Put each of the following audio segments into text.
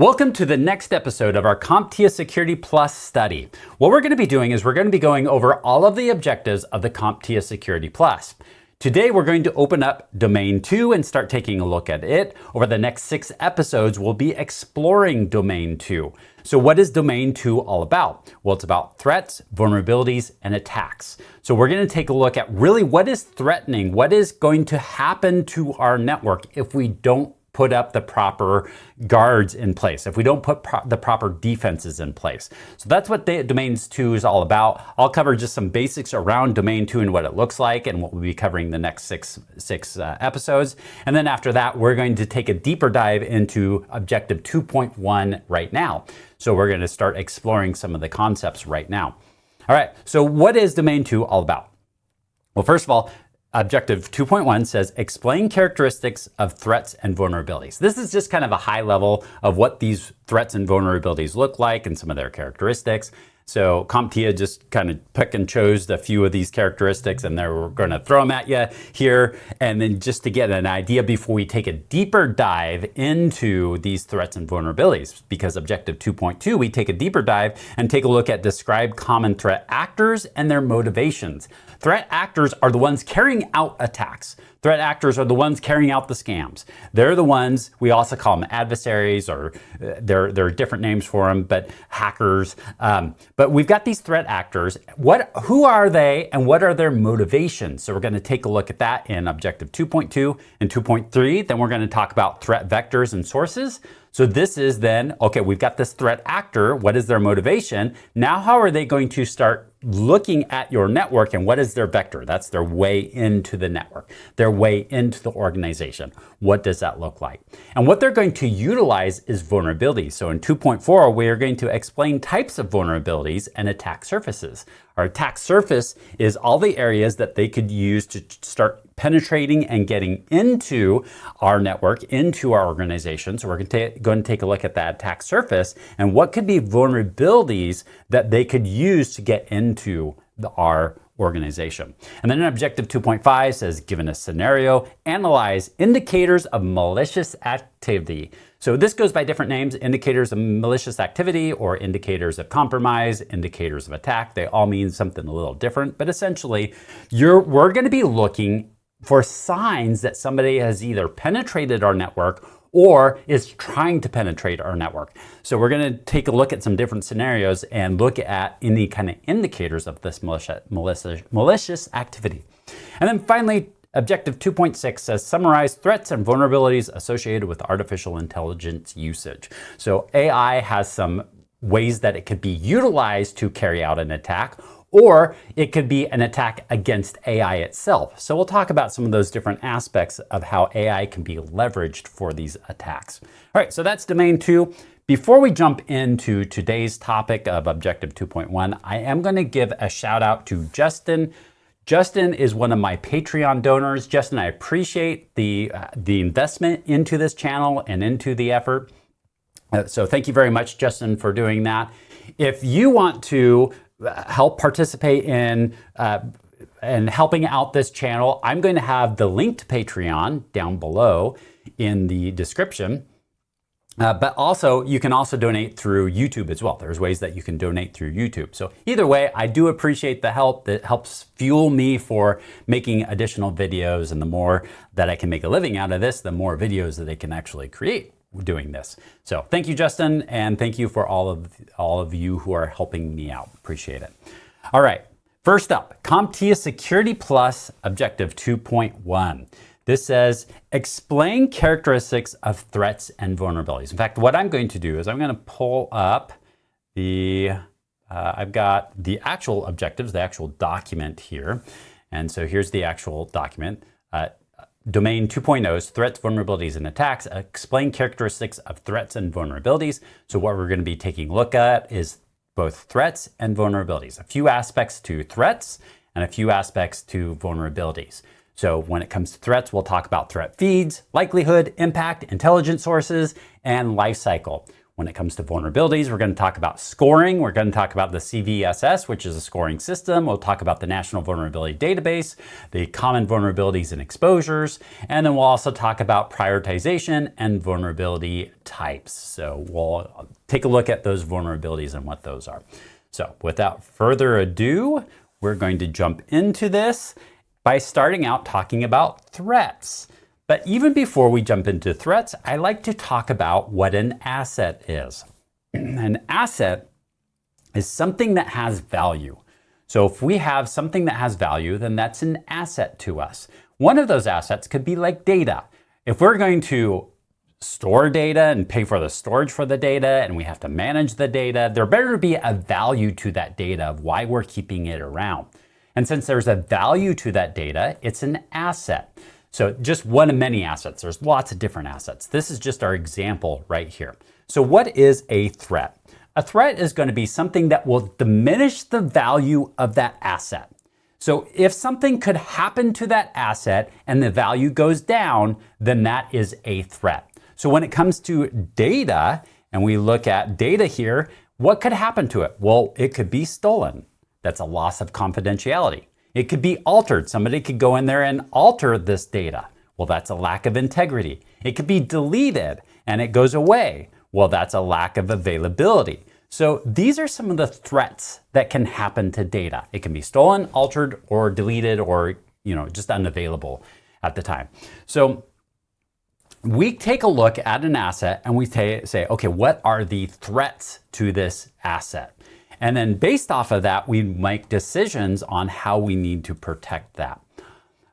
Welcome to the next episode of our CompTIA Security Plus study. What we're going to be doing is we're going to be going over all of the objectives of the CompTIA Security Plus. Today we're going to open up Domain 2 and start taking a look at it. Over the next 6 episodes, we'll be exploring Domain 2. So what is Domain 2 all about? Well, it's about threats, vulnerabilities, and attacks. So we're going to take a look at really what is threatening, what is going to happen to our network if we don't put up the proper guards in place, if we don't put the proper defenses in place. So that's what Domain 2 is all about. I'll cover just some basics around Domain 2 and what it looks like and what we'll be covering the next six episodes. And then after that, we're going to take a deeper dive into Objective 2.1 right now. So we're going to start exploring some of the concepts right now. All right, so what is Domain 2 all about? Well, first of all, Objective 2.1 says, explain characteristics of threats and vulnerabilities. This is just kind of a high level of what these threats and vulnerabilities look like and some of their characteristics. So CompTIA just kind of pick and chose a few of these characteristics and they're going to throw them at you here. And then just to get an idea before we take a deeper dive into these threats and vulnerabilities, because Objective 2.2, we take a deeper dive and take a look at describe common threat actors and their motivations. Threat actors are the ones carrying out attacks. Threat actors are the ones carrying out the scams. They're the ones, we also call them adversaries, or there are different names for them, but hackers. But we've got these threat actors. Who are they and what are their motivations? So we're going to take a look at that in Objective 2.2 and 2.3. Then we're going to talk about threat vectors and sources. So this is then, okay, we've got this threat actor. What is their motivation? Now, how are they going to start looking at your network and what is their vector? That's their way into the network, their way into the organization. What does that look like? And what they're going to utilize is vulnerabilities. So in 2.4, we are going to explain types of vulnerabilities and attack surfaces. Our attack surface is all the areas that they could use to start penetrating and getting into our network, into our organization. So we're going to take a look at that attack surface and what could be vulnerabilities that they could use to get into our organization. And then in Objective 2.5 says, given a scenario, analyze indicators of malicious activity. So this goes by different names, indicators of malicious activity or indicators of compromise, indicators of attack. They all mean something a little different, but essentially we're going to be looking for signs that somebody has either penetrated our network or is trying to penetrate our network. So we're going to take a look at some different scenarios and look at any kind of indicators of this malicious activity. And then finally, Objective 2.6 says, summarize threats and vulnerabilities associated with artificial intelligence usage. So AI has some ways that it could be utilized to carry out an attack, or it could be an attack against AI itself. So we'll talk about some of those different aspects of how AI can be leveraged for these attacks. All right, so that's Domain 2. Before we jump into today's topic of Objective 2.1, I am going to give a shout out to Justin. Justin is one of my Patreon donors. Justin, I appreciate the investment into this channel and into the effort. So thank you very much, Justin, for doing that. If you want to help participate in and helping out this channel, I'm going to have the link to Patreon down below in the description. But also, you can also donate through YouTube as well. There's ways that you can donate through YouTube. So either way, I do appreciate the help. That helps fuel me for making additional videos. And the more that I can make a living out of this, the more videos that I can actually create doing this. So thank you, Justin. And thank you for all of you who are helping me out. Appreciate it. All right. First up, CompTIA Security Plus Objective 2.1. This says, explain characteristics of threats and vulnerabilities. In fact, what I'm going to do is I'm going to pull up I've got the actual objectives, the actual document here. And so here's the actual document. Domain 2.0's threats, vulnerabilities, and attacks. Explain characteristics of threats and vulnerabilities. So what we're going to be taking a look at is both threats and vulnerabilities. A few aspects to threats and a few aspects to vulnerabilities. So when it comes to threats, we'll talk about threat feeds, likelihood, impact, intelligence sources, and life cycle. When it comes to vulnerabilities, we're going to talk about scoring. We're going to talk about the CVSS, which is a scoring system. We'll talk about the National Vulnerability Database, the common vulnerabilities and exposures, and then we'll also talk about prioritization and vulnerability types. So we'll take a look at those vulnerabilities and what those are. So without further ado, we're going to jump into this by starting out talking about threats. But even before we jump into threats, I like to talk about what an asset is. An asset is something that has value. So if we have something that has value, then that's an asset to us. One of those assets could be like data. If we're going to store data and pay for the storage for the data, and we have to manage the data, there better be a value to that data of why we're keeping it around. And since there's a value to that data, it's an asset. So just one of many assets. There's lots of different assets. This is just our example right here. So what is a threat? A threat is going to be something that will diminish the value of that asset. So if something could happen to that asset and the value goes down, then that is a threat. So when it comes to data, and we look at data here, what could happen to it? Well, it could be stolen. That's a loss of confidentiality. It could be altered. Somebody could go in there and alter this data. Well, that's a lack of integrity. It could be deleted and it goes away. Well, that's a lack of availability. So these are some of the threats that can happen to data. It can be stolen, altered, or deleted, or just unavailable at the time. So we take a look at an asset and we say, okay, what are the threats to this asset? And then based off of that, we make decisions on how we need to protect that.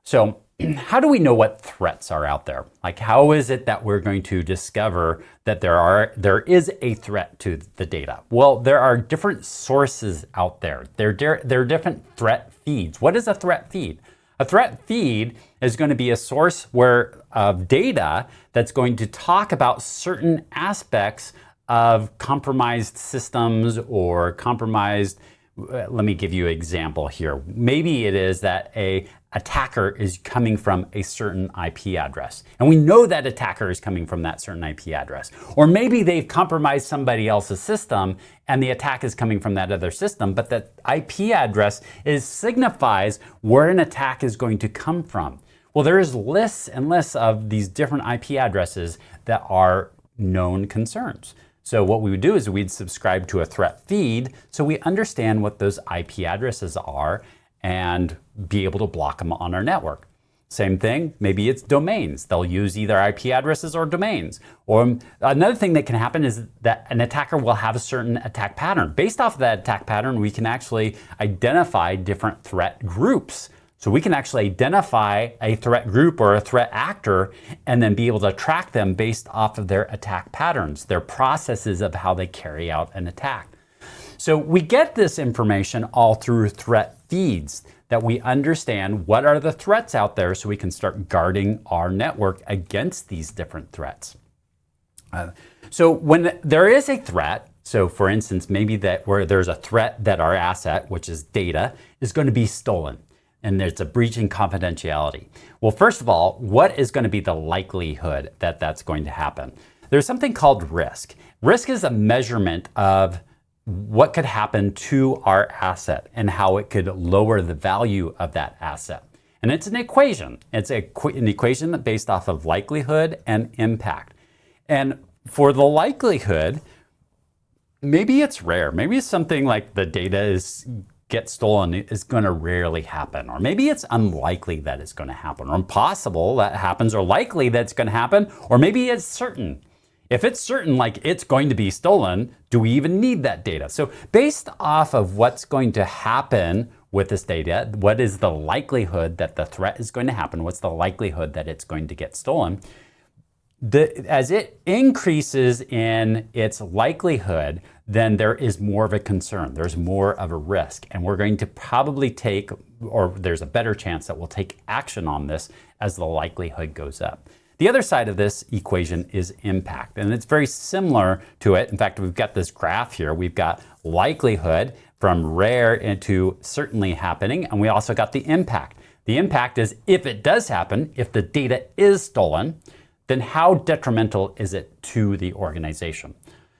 So how do we know what threats are out there? Like, how is it that we're going to discover that there is a threat to the data? Well, there are different sources out there. There are different threat feeds. What is a threat feed? A threat feed is going to be a source of data that's going to talk about certain aspects of compromised systems or compromised, let me give you an example here. Maybe it is that an attacker is coming from a certain IP address, and we know that attacker is coming from that certain IP address. Or maybe they've compromised somebody else's system and the attack is coming from that other system, but that IP address signifies where an attack is going to come from. Well, there is lists and lists of these different IP addresses that are known concerns. So what we would do is we'd subscribe to a threat feed so we understand what those IP addresses are and be able to block them on our network. Same thing, maybe it's domains. They'll use either IP addresses or domains. Or another thing that can happen is that an attacker will have a certain attack pattern. Based off of that attack pattern, we can actually identify different threat groups. So we can actually identify a threat group or a threat actor and then be able to track them based off of their attack patterns, their processes of how they carry out an attack. So we get this information all through threat feeds that we understand what are the threats out there so we can start guarding our network against these different threats. So when there is a threat, so for instance, maybe that where there's a threat that our asset, which is data, is going to be stolen, and there's a breach in confidentiality. Well, first of all, what is going to be the likelihood that that's going to happen? There's something called risk. Risk is a measurement of what could happen to our asset and how it could lower the value of that asset. And it's an equation. It's an equation that's based off of likelihood and impact. And for the likelihood, maybe it's rare. Maybe it's something like the data gets stolen is going to rarely happen. Or maybe it's unlikely that it's going to happen, or impossible that happens, or likely that it's going to happen, or maybe it's certain. If it's certain, like it's going to be stolen, do we even need that data? So based off of what's going to happen with this data, what is the likelihood that the threat is going to happen? What's the likelihood that it's going to get stolen? As it increases in its likelihood, then there is more of a concern. There's more of a risk. And we're going to probably take, or there's a better chance that we'll take action on this as the likelihood goes up. The other side of this equation is impact, and it's very similar to it. In fact, we've got this graph here. We've got likelihood from rare into certainly happening, and we also got the impact. The impact is if it does happen, if the data is stolen, then how detrimental is it to the organization?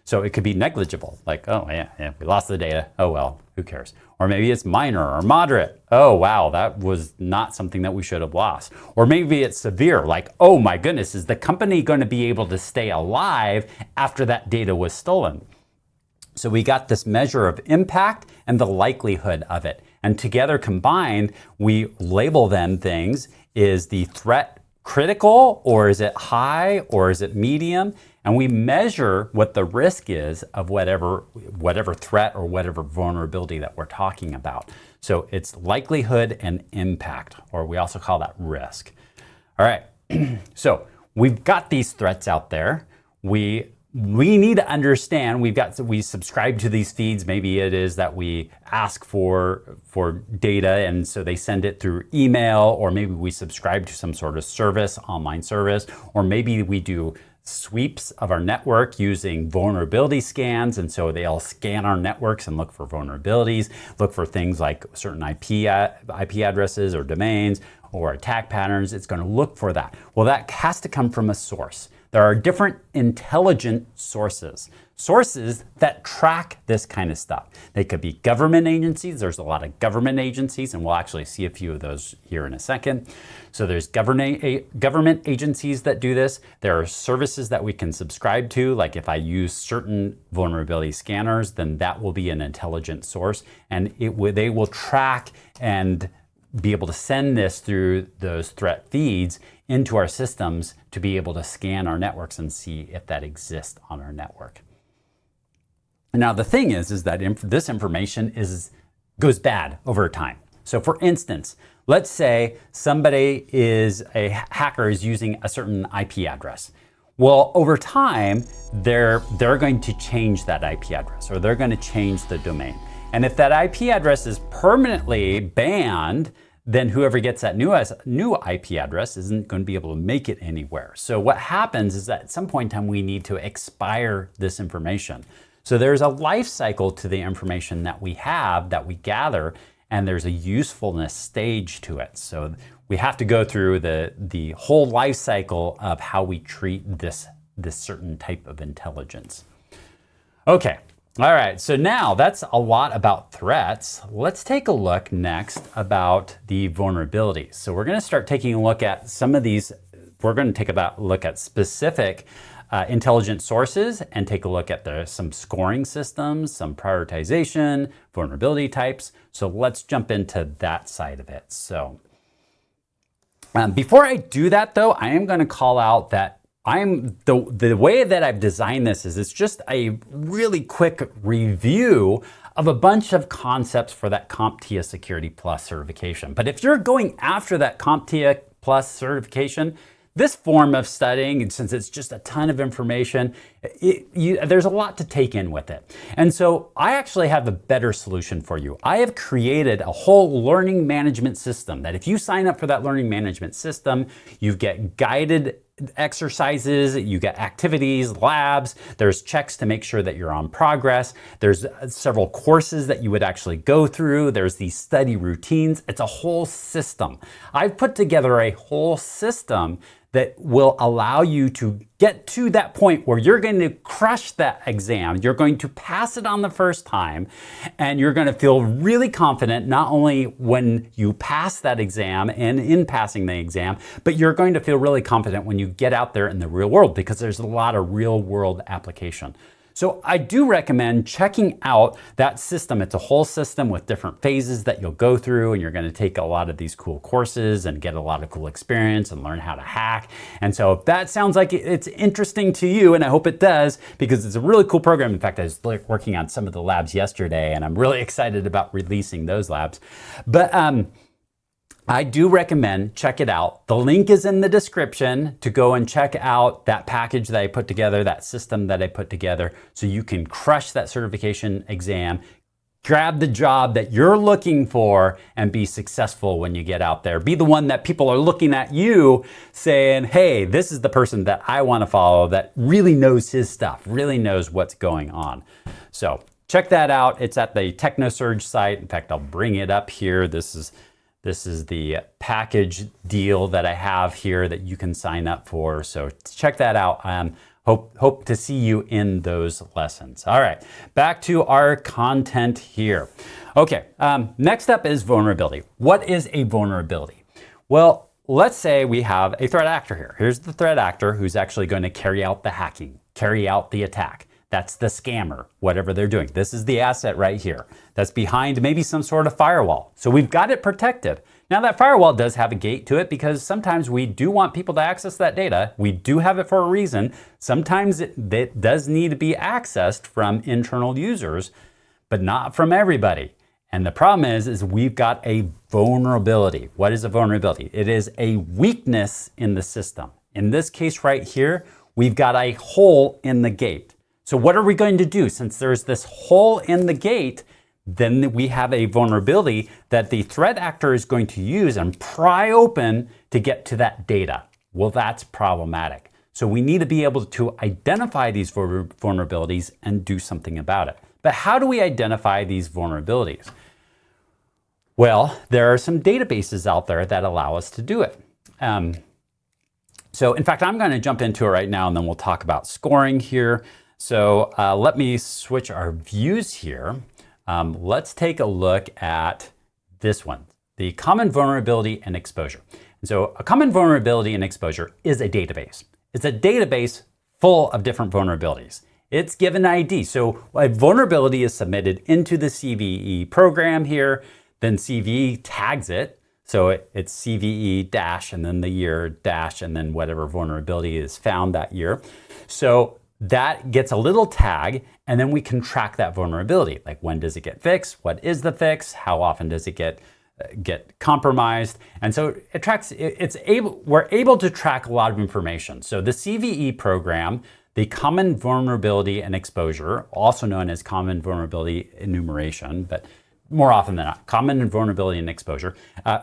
So it could be negligible, like, oh yeah, we lost the data. Oh well, who cares? Or maybe it's minor or moderate. Oh wow, that was not something that we should have lost. Or maybe it's severe, like, oh my goodness, is the company going to be able to stay alive after that data was stolen? So we got this measure of impact and the likelihood of it. And together combined, we label them things. Is the threat critical, or is it high, or is it medium? And we measure what the risk is of whatever threat or whatever vulnerability that we're talking about. So it's likelihood and impact, or we also call that risk. All right, so we've got these threats out there. We need to understand, we subscribe to these feeds. Maybe it is that we ask for data, and so they send it through email, or maybe we subscribe to some sort of service, online service, or maybe we do sweeps of our network using vulnerability scans, and so they'll scan our networks and look for vulnerabilities, look for things like certain IP addresses or domains or attack patterns. It's going to look for that. Well, that has to come from a source. There are different intelligent sources that track this kind of stuff. They could be government agencies. There's a lot of government agencies, and we'll actually see a few of those here in a second. So there's government agencies that do this. There are services that we can subscribe to, like if I use certain vulnerability scanners, then that will be an intelligent source, and they will track and be able to send this through those threat feeds into our systems to be able to scan our networks and see if that exists on our network. Now the thing is that this information goes bad over time. So for instance, let's say somebody a hacker is using a certain IP address. Well, over time, they're going to change that IP address, or they're going to change the domain. And if that IP address is permanently banned, then whoever gets that new IP address isn't going to be able to make it anywhere. So what happens is that at some point in time, we need to expire this information. So there's a life cycle to the information that we have, that we gather, and there's a usefulness stage to it. So we have to go through the whole life cycle of how we treat this certain type of intelligence. Okay. All right, so now that's a lot about threats. Let's take a look next about the vulnerabilities. So we're going to start taking a look at some of these. We're going to take a look at specific intelligent sources and take a look at some scoring systems, some prioritization, vulnerability types. So let's jump into that side of it. So before I do that though, I am going to call out that the way that I've designed this is it's just a really quick review of a bunch of concepts for that CompTIA Security Plus certification. But if you're going after that CompTIA Plus certification, this form of studying, and since it's just a ton of information, there's a lot to take in with it. And so I actually have a better solution for you. I have created a whole learning management system that if you sign up for that learning management system, you get guided exercises, you get activities, labs, there's checks to make sure that you're on progress. There's several courses that you would actually go through. There's these study routines. It's a whole system. I've put together a whole system that will allow you to get to that point where you're going to crush that exam. You're going to pass it on the first time, and you're going to feel really confident, not only when you pass that exam and in passing the exam, but you're going to feel really confident when you get out there in the real world, because there's a lot of real world application. So I do recommend checking out that system. It's a whole system with different phases that you'll go through, and you're going to take a lot of these cool courses and get a lot of cool experience and learn how to hack. And so if that sounds like it's interesting to you, and I hope it does, because it's a really cool program. In fact, I was working on some of the labs yesterday, and I'm really excited about releasing those labs. But I do recommend check it out. The link is in the description to go and check out that package that I put together, that system that I put together, so you can crush that certification exam, grab the job that you're looking for, and be successful when you get out there. Be the one that people are looking at you saying, hey, this is the person that I want to follow, that really knows his stuff, really knows what's going on. So check that out. It's at the TechnoSurge site. In fact, I'll bring it up here. This is the package deal that I have here that you can sign up for. So check that out. Hope to see you in those lessons. All right, back to our content here. Okay, next up is vulnerability. What is a vulnerability? Well, let's say we have a threat actor here. Here's the threat actor who's actually going to carry out the hacking, carry out the attack. That's the scammer, whatever they're doing. This is the asset right here that's behind maybe some sort of firewall. So we've got it protected. Now that firewall does have a gate to it because sometimes we do want people to access that data. We do have it for a reason. Sometimes it does need to be accessed from internal users, but not from everybody. And the problem is we've got a vulnerability. What is a vulnerability? It is a weakness in the system. In this case right here, we've got a hole in the gate. So what are we going to do? Since there's this hole in the gate, then we have a vulnerability that the threat actor is going to use and pry open to get to that data. Well, that's problematic. So we need to be able to identify these vulnerabilities and do something about it. But how do we identify these vulnerabilities? Well, there are some databases out there that allow us to do it. So in fact, I'm going to jump into it right now and then we'll talk about scoring here. So let me switch our views here. Let's take a look at this one, the common vulnerability and exposure. And so a common vulnerability and exposure is a database. It's a database full of different vulnerabilities. It's given ID. So a vulnerability is submitted into the CVE program here, then CVE tags it. So it's CVE dash and then the year dash and then whatever vulnerability is found that year. So that gets a little tag and then we can track that vulnerability. Like when does it get fixed? What is the fix? How often does it get compromised? And so it tracks, we're able to track a lot of information. So the CVE program, the common vulnerability and exposure, also known as common vulnerability enumeration, but more often than not, common vulnerability and exposure.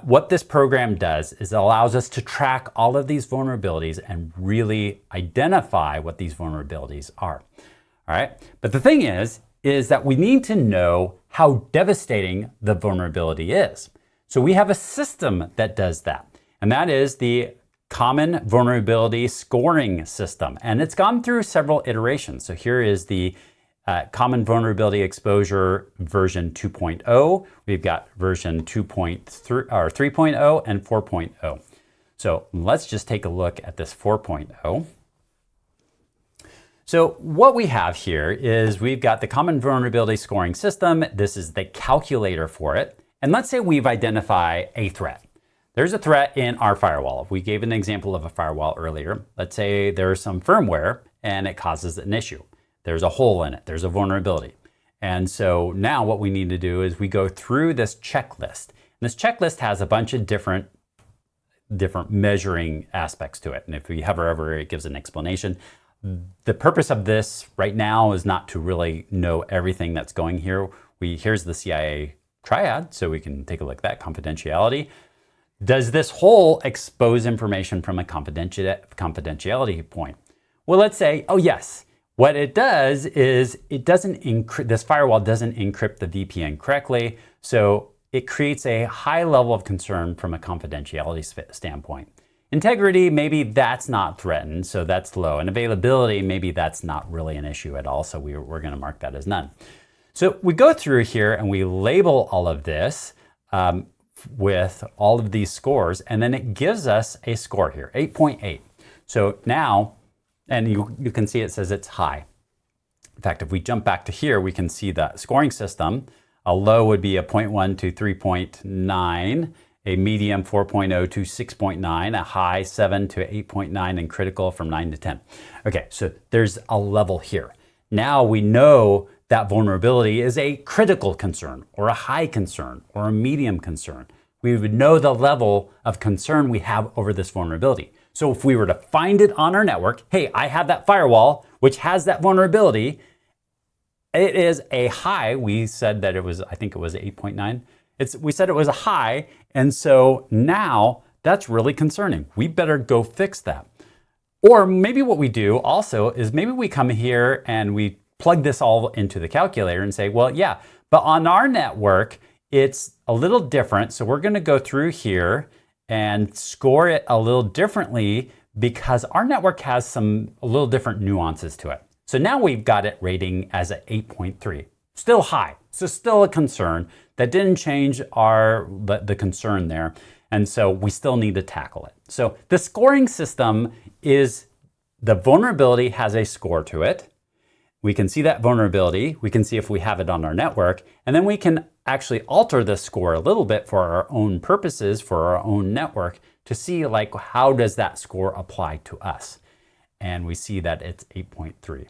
What this program does is it allows us to track all of these vulnerabilities and really identify what these vulnerabilities are. All right. But the thing is that we need to know how devastating the vulnerability is. So we have a system that does that, and that is the common vulnerability scoring system. And it's gone through several iterations. So here is the common vulnerability exposure version 2.0. We've got version 2.3 or 3.0 and 4.0. So let's just take a look at this 4.0. So what we have here is we've got the common vulnerability scoring system. This is the calculator for it. And let's say we've identified a threat. There's a threat in our firewall. We gave an example of a firewall earlier. Let's say there's some firmware and it causes an issue. There's a hole in it. There's a vulnerability. And so now what we need to do is we go through this checklist. And this checklist has a bunch of different measuring aspects to it. And if we hover over it, gives an explanation. The purpose of this right now is not to really know everything that's going here. Here's the CIA triad, so we can take a look at that, confidentiality. Does this hole expose information from a confidentiality point? Well, let's say, oh yes. What it does is this firewall doesn't encrypt the VPN correctly, so it creates a high level of concern from a confidentiality standpoint. Integrity, maybe that's not threatened, so that's low. And availability, maybe that's not really an issue at all, so we're going to mark that as none. So we go through here and we label all of this with all of these scores, and then it gives us a score here, 8.8. So now, and you can see it says it's high. In fact, if we jump back to here, we can see the scoring system. A low would be a 0.1 to 3.9, a medium 4.0 to 6.9, a high 7 to 8.9, and critical from 9 to 10. Okay, so there's a level here. Now we know that vulnerability is a critical concern, or a high concern, or a medium concern. We would know the level of concern we have over this vulnerability. So if we were to find it on our network, hey, I have that firewall, which has that vulnerability. It is a high. We said that it was, I think it was 8.9. We said it was a high. And so now that's really concerning. We better go fix that. Or maybe what we do also is maybe we come here and we plug this all into the calculator and say, well, yeah, but on our network, it's a little different. So we're going to go through here and score it a little differently because our network has a little different nuances to it. So now we've got it rating as an 8.3, still high. So still a concern. That didn't change the concern there. And so we still need to tackle it. So the scoring system is, the vulnerability has a score to it. We can see that vulnerability. We can see if we have it on our network. And then we can actually alter the score a little bit for our own purposes, for our own network, to see like how does that score apply to us. And we see that it's 8.3.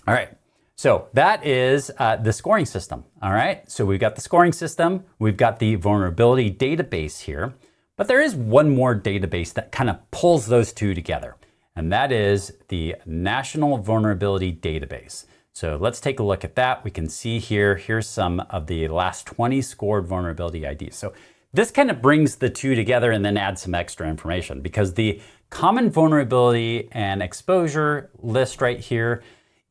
All right. So that is the scoring system. All right. So we've got the scoring system. We've got the vulnerability database here. But there is one more database that kind of pulls those two together. And that is the National Vulnerability Database. So let's take a look at that. We can see here's some of the last 20 scored vulnerability IDs. So this kind of brings the two together and then adds some extra information, because the common vulnerability and exposure list right here,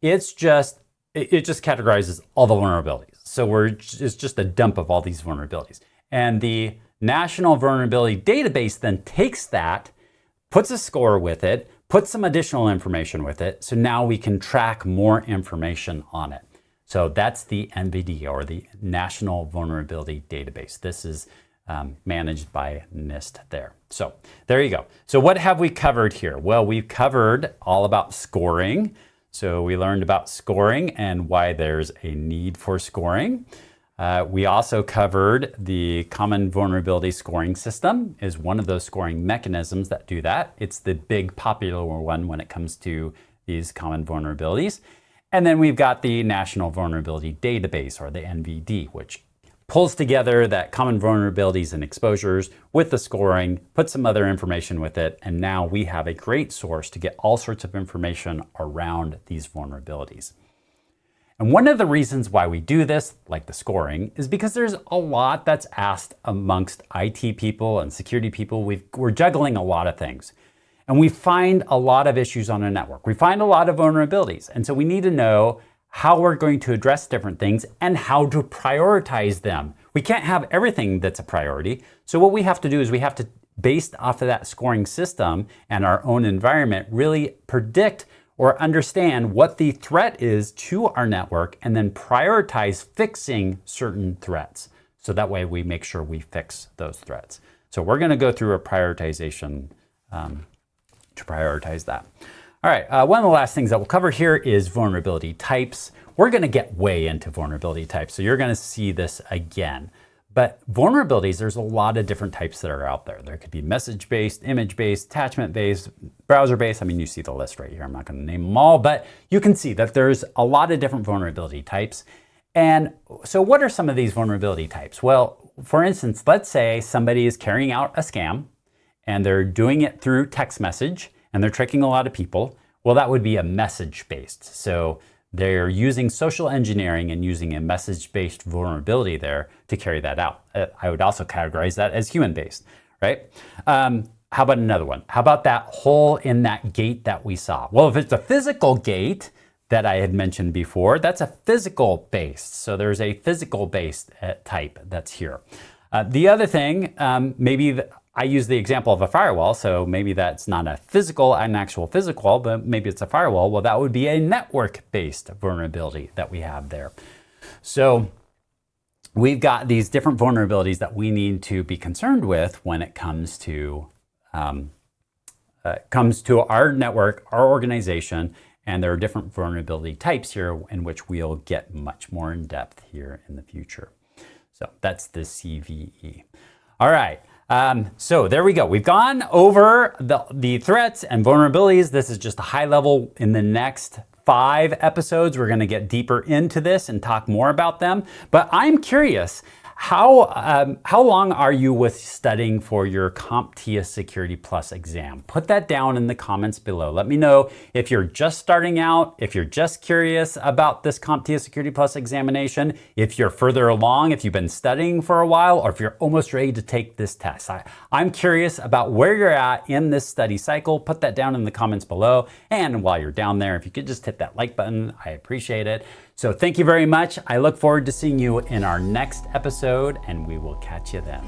it just categorizes all the vulnerabilities. So it's just a dump of all these vulnerabilities. And the National Vulnerability Database then takes that, puts a score with it, put some additional information with it. So now we can track more information on it. So that's the NVD, or the National Vulnerability Database. This is managed by NIST there. So there you go. So what have we covered here? Well, we've covered all about scoring. So we learned about scoring and why there's a need for scoring. We also covered the Common Vulnerability Scoring System is one of those scoring mechanisms that do that. It's the big popular one when it comes to these common vulnerabilities. And then we've got the National Vulnerability Database, or the NVD, which pulls together that common vulnerabilities and exposures with the scoring, puts some other information with it, and now we have a great source to get all sorts of information around these vulnerabilities. And one of the reasons why we do this, like the scoring, is because there's a lot that's asked amongst IT people and security people. We're juggling a lot of things. And we find a lot of issues on a network. We find a lot of vulnerabilities. And so we need to know how we're going to address different things and how to prioritize them. We can't have everything that's a priority. So what we have to do is we have to, based off of that scoring system and our own environment, really predict or understand what the threat is to our network, and then prioritize fixing certain threats. So that way we make sure we fix those threats. So we're gonna go through a prioritization to prioritize that. All right, one of the last things that we'll cover here is vulnerability types. We're gonna get way into vulnerability types, so you're gonna see this again. But vulnerabilities, there's a lot of different types that are out there. There could be message-based, image-based, attachment-based, browser-based. I mean, you see the list right here. I'm not going to name them all, but you can see that there's a lot of different vulnerability types. And so what are some of these vulnerability types? Well, for instance, let's say somebody is carrying out a scam and they're doing it through text message and they're tricking a lot of people. Well, that would be a message-based. So they're using social engineering and using a message-based vulnerability there to carry that out. I would also categorize that as human-based, right? How about another one? How about that hole in that gate that we saw? Well, if it's a physical gate that I had mentioned before, that's a physical-based. So there's a physical-based type that's here. The other thing, maybe I use the example of a firewall, so maybe that's not an actual physical, but maybe it's a firewall. Well, that would be a network-based vulnerability that we have there. So we've got these different vulnerabilities that we need to be concerned with when it comes to our network, our organization, and there are different vulnerability types here in which we'll get much more in depth here in the future. So that's the CVE. All right. So there we go. We've gone over the threats and vulnerabilities. This is just a high level. In the next 5 episodes, we're going to get deeper into this and talk more about them. But I'm curious, how long are you with studying for your CompTIA Security Plus exam? Put that down in the comments below. Let me know if you're just starting out, if you're just curious about this CompTIA Security Plus examination, if you're further along, if you've been studying for a while, or if you're almost ready to take this test. I'm curious about where you're at in this study cycle. Put that down in the comments below. And while you're down there, if you could just hit that like button, I appreciate it. So thank you very much. I look forward to seeing you in our next episode, and we will catch you then.